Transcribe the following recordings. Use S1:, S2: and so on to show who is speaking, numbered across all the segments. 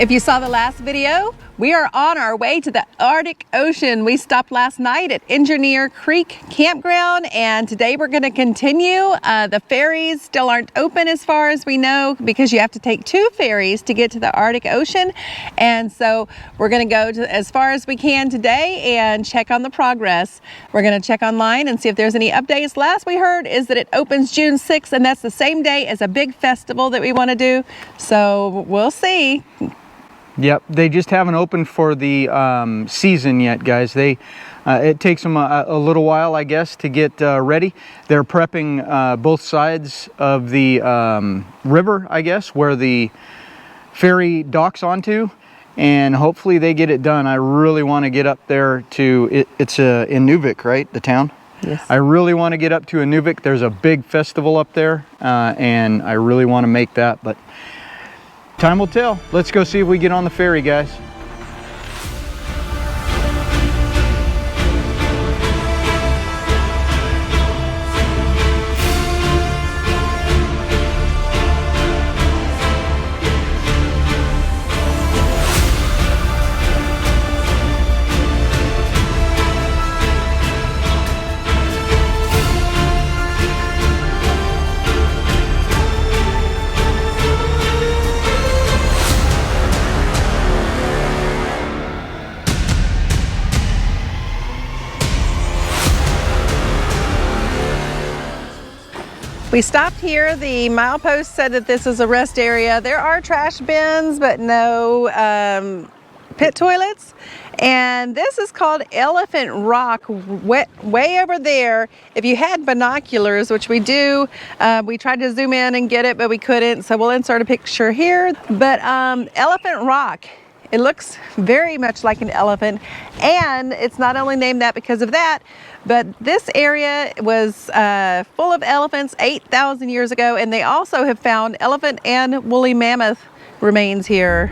S1: If you saw the last video, we are on our way to the Arctic Ocean. We stopped last night at Engineer Creek Campground, and today we're going to continue. The ferries still aren't open as far as we know because you have to take 2 ferries to get to the Arctic Ocean. And so we're going to go as far as we can today and check on the progress. We're going to check online and see if there's any updates. Last we heard is that it opens June 6th, and that's the same day as a big festival that we want to do. So we'll see.
S2: Yep, they just haven't opened for the season yet, guys. It takes them a little while, I guess, to get ready. They're prepping both sides of the river, I guess, where the ferry docks onto, and hopefully they get it done. I really want to get up there to, it's Inuvik, right, the town?
S1: Yes.
S2: I really want to get up to Inuvik. There's a big festival up there, and I really want to make that, but time will tell. Let's go see if we get on the ferry, guys.
S1: We stopped here. The milepost said that this is a rest area. There are trash bins, but no pit toilets. And this is called Elephant Rock, way over there. If you had binoculars, which we do, we tried to zoom in and get it, but we couldn't. So we'll insert a picture here. But Elephant Rock, it looks very much like an elephant. And it's not only named that because of that, but this area was full of elephants 8,000 years ago, and they also have found elephant and woolly mammoth remains here.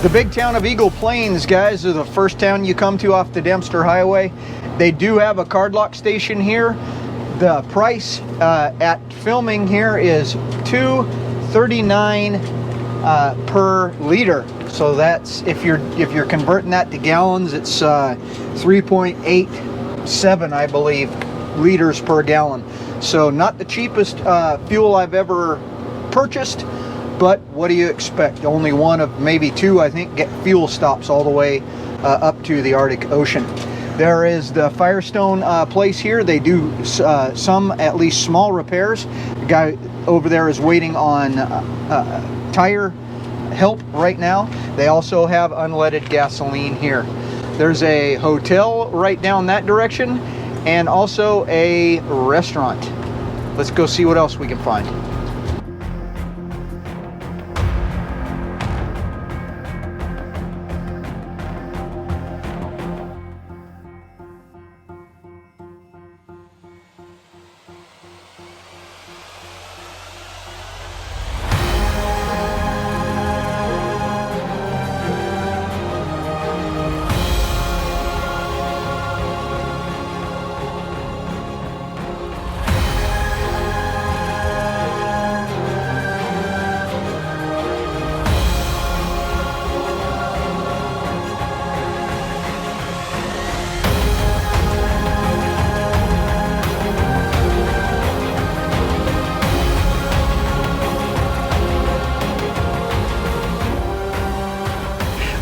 S2: The big town of Eagle Plains, guys, is the first town you come to off the Dempster Highway. They do have a card lock station here. The price at filming here is $2.39 per liter. So that's, if you're converting that to gallons, it's 3.87, I believe, liters per gallon. So not the cheapest fuel I've ever purchased. But what do you expect? Only one of maybe 2, I think, get fuel stops all the way up to the Arctic Ocean. There is the Firestone place here. They do some, at least small repairs. The guy over there is waiting on tire help right now. They also have unleaded gasoline here. There's a hotel right down that direction and also a restaurant. Let's go see what else we can find.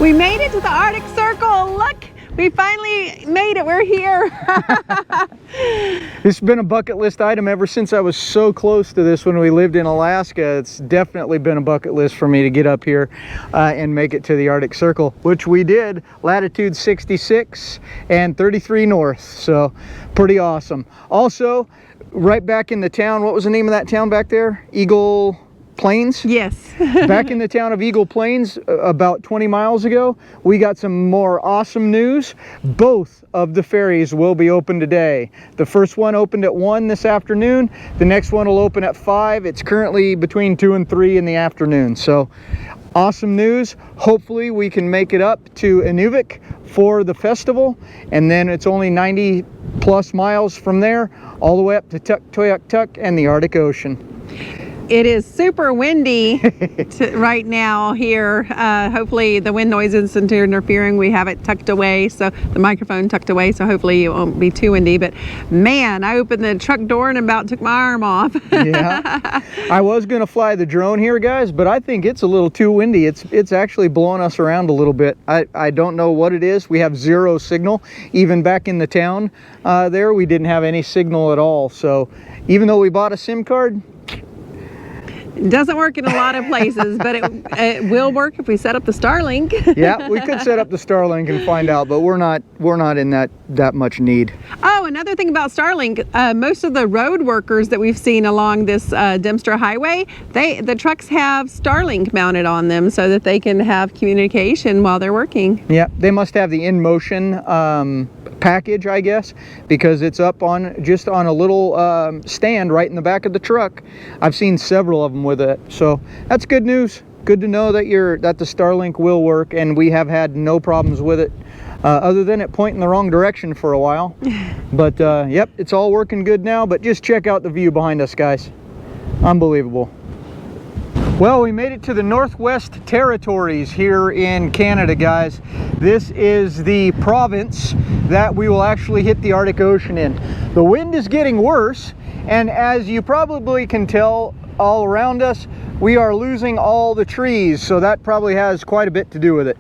S1: We made it to the Arctic Circle. Look, we finally made it. We're here.
S2: It's been a bucket list item ever since I was so close to this when we lived in Alaska. It's definitely been a bucket list for me to get up here and make it to the Arctic Circle, which we did, latitude 66 and 33 north. So pretty awesome. Also, right back in the town, what was the name of that town back there? Eagle Plains?
S1: Yes.
S2: Back in the town of Eagle Plains, about 20 miles ago, we got some more awesome news. Both of the ferries will be open today. The first one opened at 1 this afternoon. The next one will open at 5. It's currently between 2 and 3 in the afternoon. So awesome news. Hopefully we can make it up to Inuvik for the festival, and then it's only 90 plus miles from there all the way up to Tuktoyaktuk and the Arctic Ocean.
S1: It is super windy right now here. Hopefully the wind noise isn't interfering. We have it tucked away, so the microphone tucked away, so hopefully it won't be too windy. But man, I opened the truck door and about took my arm off.
S2: Yeah, I was gonna fly the drone here, guys, but I think it's a little too windy. It's actually blowing us around a little bit. I don't know what it is. We have zero signal. Even back in the town there, we didn't have any signal at all. So even though we bought a SIM card,
S1: it doesn't work in a lot of places, but it will work if we set up the Starlink.
S2: yeah, we could set up the Starlink and find out, but we're not in that much need.
S1: Oh, another thing about Starlink, most of the road workers that we've seen along this Dempster Highway, the trucks have Starlink mounted on them so that they can have communication while they're working.
S2: Yeah, they must have the InMotion package, I guess, because it's up on just on a little stand right in the back of the truck. I've seen several of them with it, so that's good news. Good to know that the Starlink will work, and we have had no problems with it, other than it pointing the wrong direction for a while. But yep, it's all working good now. But just check out the view behind us, guys. Unbelievable. Well, we made it to the Northwest Territories here in Canada, guys. This is the province that we will actually hit the Arctic Ocean in. The wind is getting worse, and as you probably can tell all around us, we are losing all the trees, so that probably has quite a bit to do with it.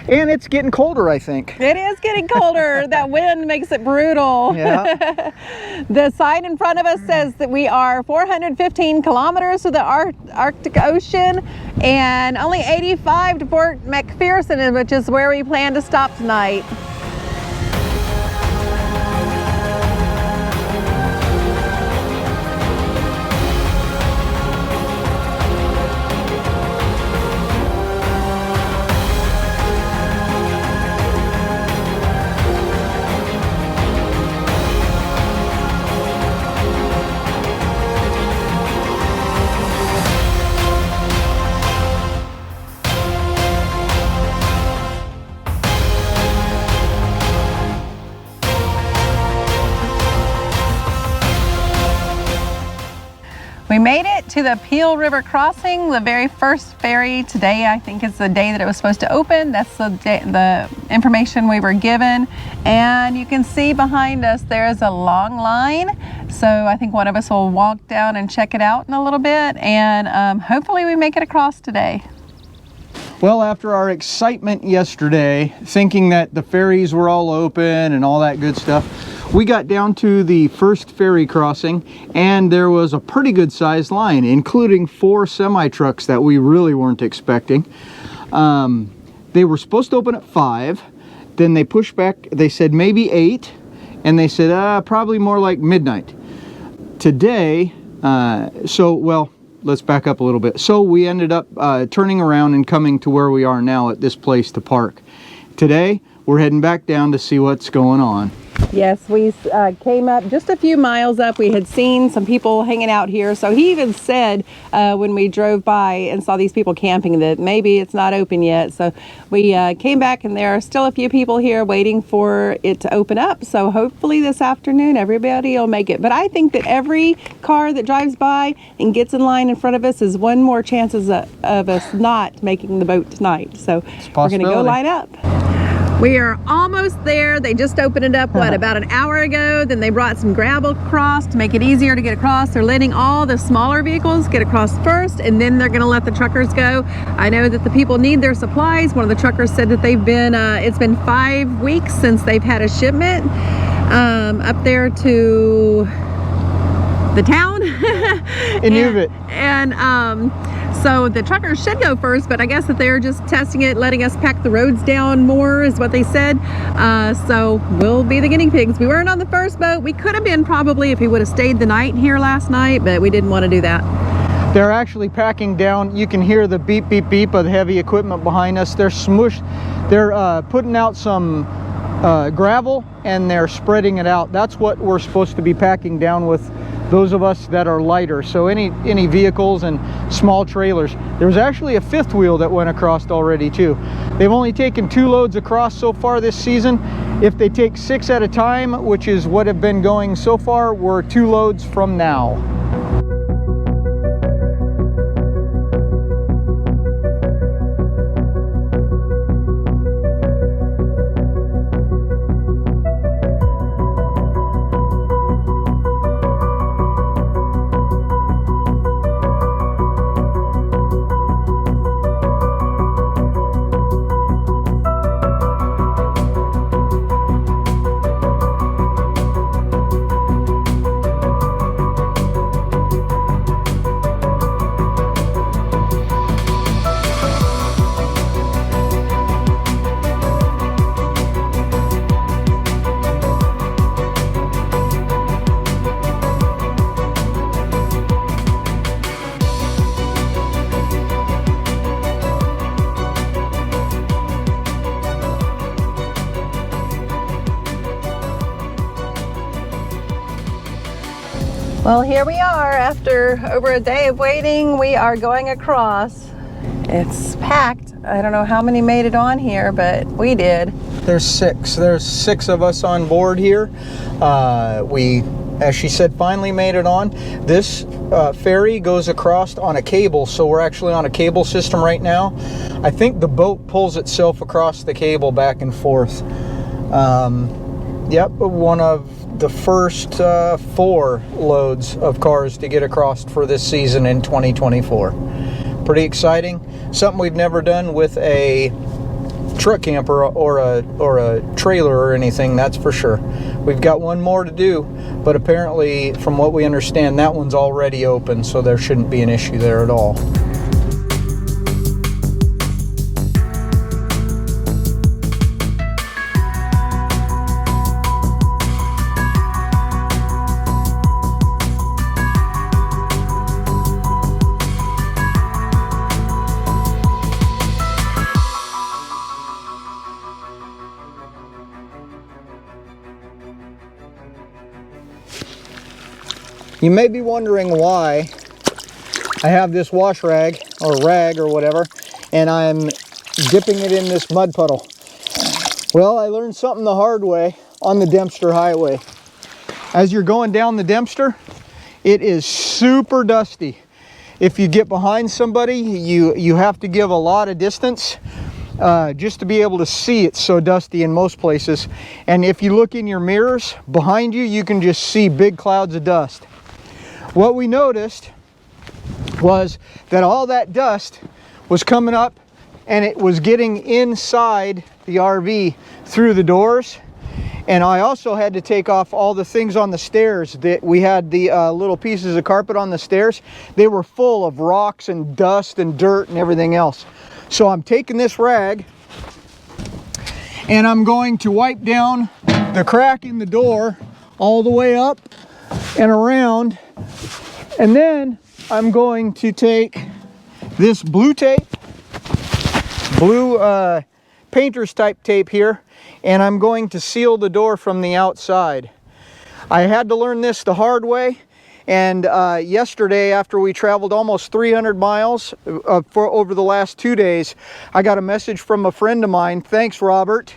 S2: And it's getting colder, I think.
S1: It is getting colder. That wind makes it brutal.
S2: Yeah.
S1: The sign in front of us says that we are 415 kilometers to the Arctic Ocean and only 85 to Fort McPherson, which is where we plan to stop tonight. We made it to the Peel River Crossing, the very first ferry. Today, I think, is the day that it was supposed to open. That's the information we were given. And you can see behind us, there is a long line. So I think one of us will walk down and check it out in a little bit. And hopefully we make it across today.
S2: Well, after our excitement yesterday, thinking that the ferries were all open and all that good stuff, we got down to the first ferry crossing, and there was a pretty good sized line, including 4 semi-trucks that we really weren't expecting. They were supposed to open at 5, then they pushed back, they said maybe 8, and they said probably more like midnight. Today, well, let's back up a little bit. So we ended up turning around and coming to where we are now at this place to park. Today, we're heading back down to see what's going on.
S1: Yes, we came up just a few miles up. We had seen some people hanging out here. So he even said when we drove by and saw these people camping that maybe it's not open yet. So we came back, and there are still a few people here waiting for it to open up. So hopefully this afternoon everybody will make it. But I think that every car that drives by and gets in line in front of us is one more chances of us not making the boat tonight. So we're going to go line up. We are almost there. They just opened it up, what, about an hour ago. Then they brought some gravel across to make it easier to get across. They're letting all the smaller vehicles get across first, and then they're gonna let the truckers go. I know that the people need their supplies. One of the truckers said that they've been, it's been 5 weeks since they've had a shipment up there to the town.
S3: Inuvik.
S1: And so the truckers should go first, but I guess that they're just testing it, letting us pack the roads down more is what they said. So we'll be the guinea pigs. We weren't on the first boat. We could have been probably if we would have stayed the night here last night, but we didn't want to do that.
S3: They're actually packing down. You can hear the beep, beep, beep of the heavy equipment behind us. They're smushed. They're putting out some gravel and they're spreading it out. That's what we're supposed to be packing down with, those of us that are lighter. So any vehicles and small trailers. There was actually a fifth wheel that went across already too. They've only taken 2 loads across so far this season. If they take 6 at a time, which is what have been going so far, we're 2 loads from now.
S1: Well, here we are after over a day of waiting. We are going across. It's packed. I don't know how many made it on here, but we did.
S3: There's 6. There's 6 of us on board here. We, as she said, finally made it on. This ferry goes across on a cable, so we're actually on a cable system right now. I think the boat pulls itself across the cable back and forth. Yep, one of the first 4 loads of cars to get across for this season in 2024. Pretty exciting. Something we've never done with a truck camper or a trailer or anything, that's for sure. We've got one more to do, but apparently from what we understand, that one's already open, so there shouldn't be an issue there at all. You may be wondering why I have this wash rag or rag or whatever, and I'm dipping it in this mud puddle. Well, I learned something the hard way on the Dempster Highway. As you're going down the Dempster, it is super dusty. If you get behind somebody, you have to give a lot of distance just to be able to see. It's so dusty in most places. And if you look in your mirrors behind you, you can just see big clouds of dust. What we noticed was that all that dust was coming up and it was getting inside the RV through the doors. And I also had to take off all the things on the stairs. That we had the little pieces of carpet on the stairs. They were full of rocks and dust and dirt and everything else. So I'm taking this rag and I'm going to wipe down the crack in the door all the way up and around. And then I'm going to take this blue tape, blue painter's type tape here, and I'm going to seal the door from the outside. I had to learn this the hard way, and yesterday after we traveled almost 300 miles for over the last 2 days, I got a message from a friend of mine, thanks Robert,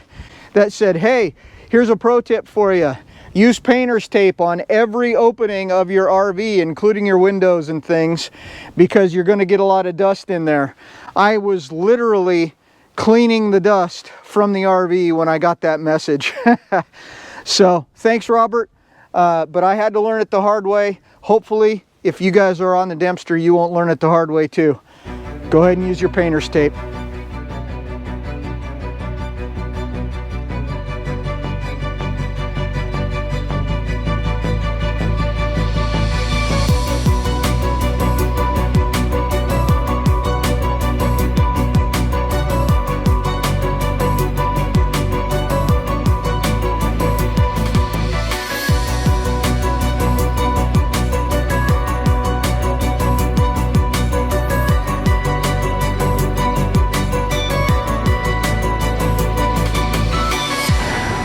S3: that said, hey, here's a pro tip for you. Use painter's tape on every opening of your RV, including your windows and things, because you're going to get a lot of dust in there. I was literally cleaning the dust from the RV when I got that message. So thanks, Robert. But I had to learn it the hard way. Hopefully, if you guys are on the Dempster, you won't learn it the hard way too. Go ahead and use your painter's tape.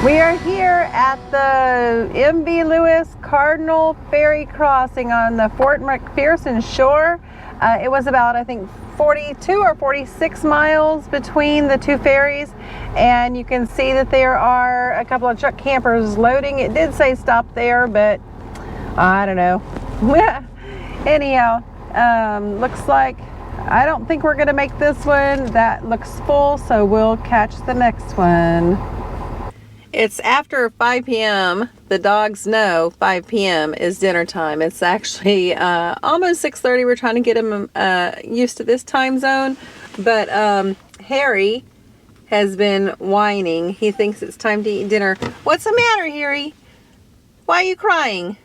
S1: We are here at the MV Lewis Cardinal Ferry Crossing on the Fort McPherson shore. It was about, I think, 42 or 46 miles between the two ferries, and you can see that there are a couple of truck campers loading. It did say stop there, but I don't know. Anyhow, looks like I don't think we're gonna make this one. That looks full, so we'll catch the next one. It's after 5 p.m. The dogs know 5 p.m. is dinner time. It's actually almost 6:30. We're trying to get them used to this time zone. But Harry has been whining. He thinks it's time to eat dinner. What's the matter, Harry? Why are you crying?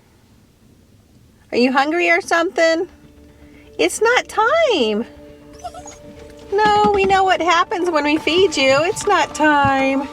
S1: Are you hungry or something? It's not time. No, we know what happens when we feed you. It's not time.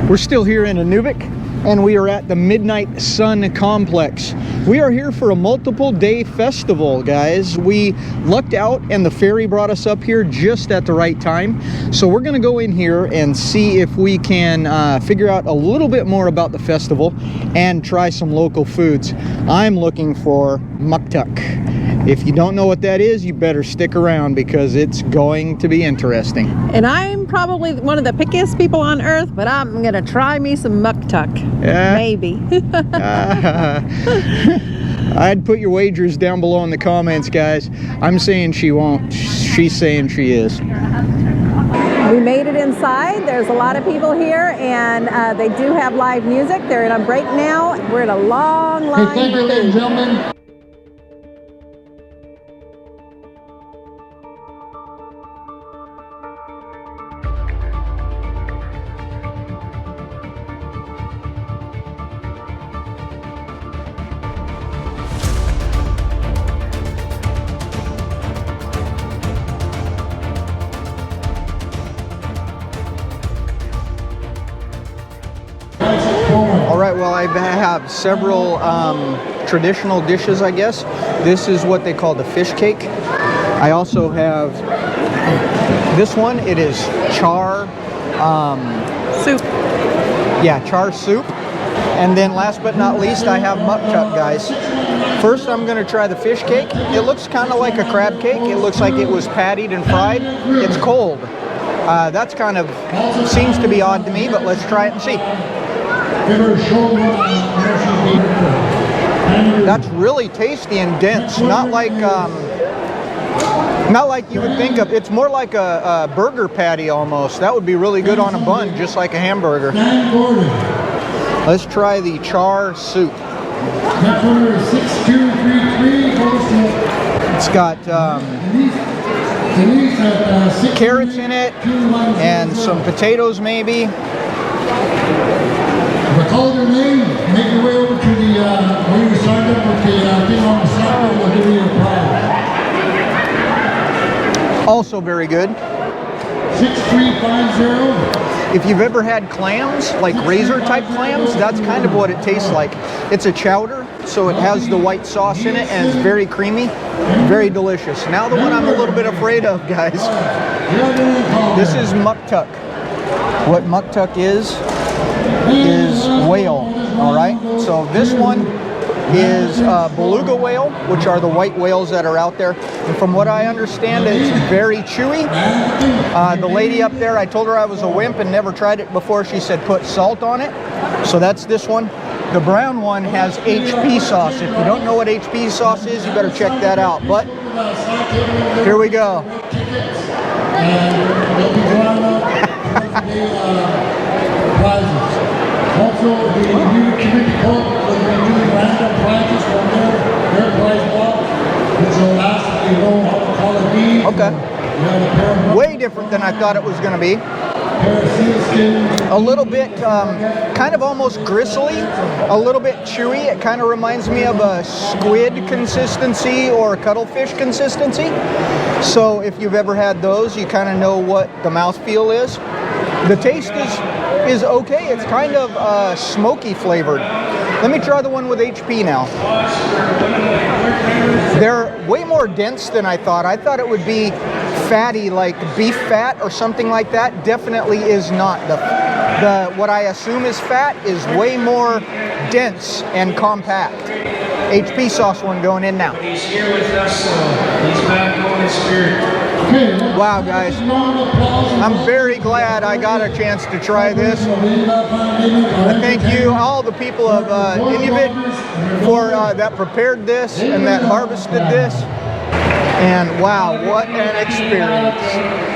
S3: We're still here in Inuvik, and we are at the Midnight Sun Complex. We are here for a multiple day festival, guys. We lucked out and the ferry brought us up here just at the right time. So we're gonna go in here and see if we can figure out a little bit more about the festival and try some local foods. I'm looking for muktuk. If you don't know what that is, you better stick around because it's going to be interesting.
S1: And I'm probably one of the pickiest people on earth, but I'm gonna try me some muktuk. Maybe.
S3: I'd put your wagers down below in the comments, guys. I'm saying she won't. She's saying she is.
S1: We made it inside. There's a lot of people here, and they do have live music. They're in a break now. We're in a long line.
S4: Thank you, ladies and gentlemen.
S3: Alright, well, I have several traditional dishes, I guess. This is what they call the fish cake. I also have this one. It is char
S1: Soup.
S3: yeah, char soup. And then last but not least, I have muktuk, guys. First, I'm going to try the fish cake. It looks kind of like a crab cake. It looks like it was pattied and fried. It's cold. That's kind of seems to be odd to me, but let's try it and see. That's really tasty and dense. Not like you would think of. It's more like a burger patty almost. That would be really good on a bun, just like a hamburger. Let's try the char soup.
S4: Number 6233 goes to
S2: It's got carrots in it and some potatoes maybe.
S4: Call your name, make your way over to the where you signed up with the thing on the side, we'll give you your prize.
S2: Also very good.
S4: 6350.
S2: If you've ever had clams, like razor type clams, that's kind of what it tastes like. It's a chowder, so it has the white sauce in it and it's very creamy, very delicious. Now the one I'm a little bit afraid of, guys. This is muktuk. What muktuk is whale, all right? So this one is beluga whale, which are the white whales that are out there. And from what I understand, it's very chewy. The lady up there, I told her I was a wimp and never tried it before. She said put salt on it. So that's this one. The brown one has HP sauce. If you don't know what HP sauce is, you better check that out. But here we go.
S4: Also, the Inuvik committee code will be doing random prizes from their prize block, which will ask if you know how to call a bee.
S2: Okay. Way different than I thought it was going to be. A little bit, kind of almost gristly, a little bit chewy. It kind of reminds me of a squid consistency or a cuttlefish consistency. So if you've ever had those, you kind of know what the mouthfeel is. The taste is okay. It's kind of smoky flavored. Let me try the one with HP now. They're way more dense than I thought. I thought it would be fatty, like beef fat or something like that. Definitely is not. The what I assume is fat is way more dense and compact. HP sauce one going in now.
S5: He's here with us, he's back home in spirit.
S2: Wow, guys. I'm very glad I got a chance to try this. I thank you, all the people of Inuvik, for that prepared this and that harvested this. And wow, what an experience.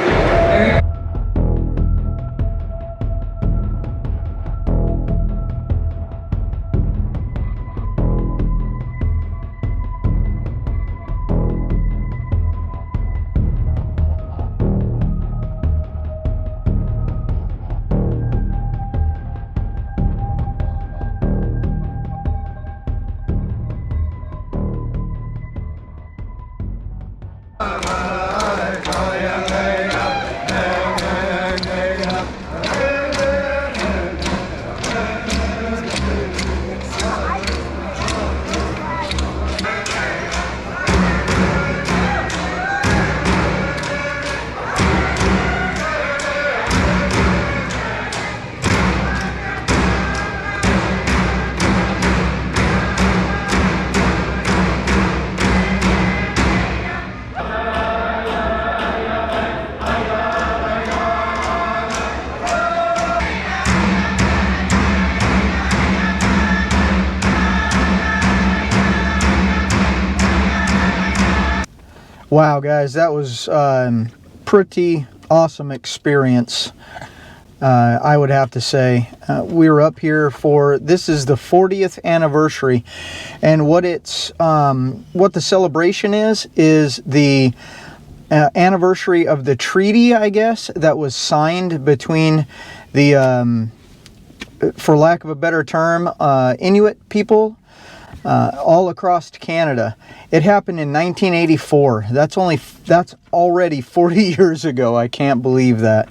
S2: Wow, guys, that was pretty awesome experience, I would have to say. We were up here for, this is the 40th anniversary, and what it's what the celebration is the anniversary of the treaty, I guess, that was signed between the for lack of a better term, Inuit people all across Canada. It happened in 1984. That's already 40 years ago. I can't believe that.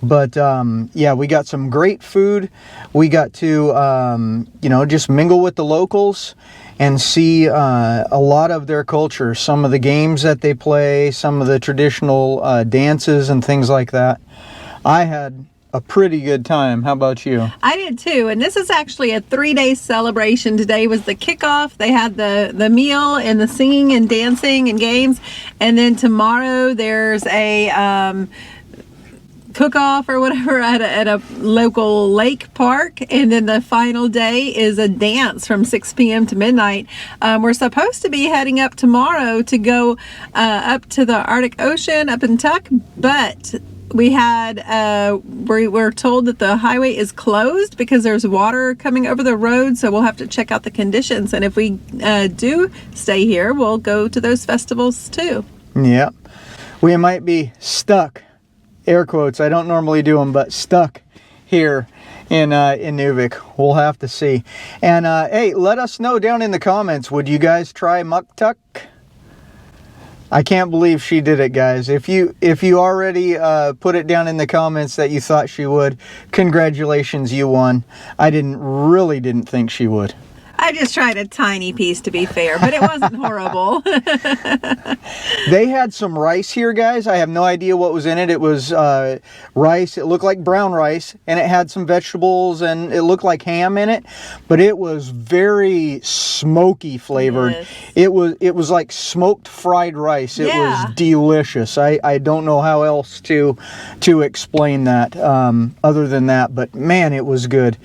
S2: But yeah, we got some great food. We got to you know, just mingle with the locals and see a lot of their culture, some of the games that they play, some of the traditional dances and things like that. I had a pretty good time. How about you?
S1: I did too, and this is actually a 3-day celebration. Today was the kickoff. They had the meal and the singing and dancing and games, and then tomorrow there's a cook-off or whatever at a local lake park, and then the final day is a dance from 6 p.m. to midnight. We're supposed to be heading up tomorrow to go up to the Arctic Ocean up in Tuk, but We had, we were told that the highway is closed because there's water coming over the road, so we'll have to check out the conditions. And if we do stay here, we'll go to those festivals too.
S3: Yep. We might be stuck, air quotes, I don't normally do them, but stuck here in Inuvik. We'll have to see. And hey, let us know down in the comments, would you guys try muktuk? I can't believe she did it, guys. If you already put it down in the comments that you thought she would, congratulations, you won. I really didn't think she would.
S1: I just tried a tiny piece to be fair, but it wasn't horrible.
S3: They had some rice here, guys. I have no idea what was in it. It was rice. It looked like brown rice, and it had some vegetables, and it looked like ham in it, but it was very smoky flavored.
S1: Yes.
S3: It was like smoked fried rice. It
S1: Yeah.
S3: was delicious. I don't know how else to explain that other than that, but man, it was good.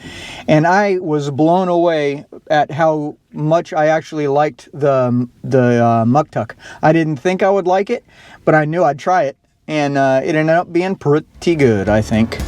S3: And I was blown away at how much I actually liked the muktuk. I didn't think I would like it, but I knew I'd try it, and it ended up being pretty good, I think.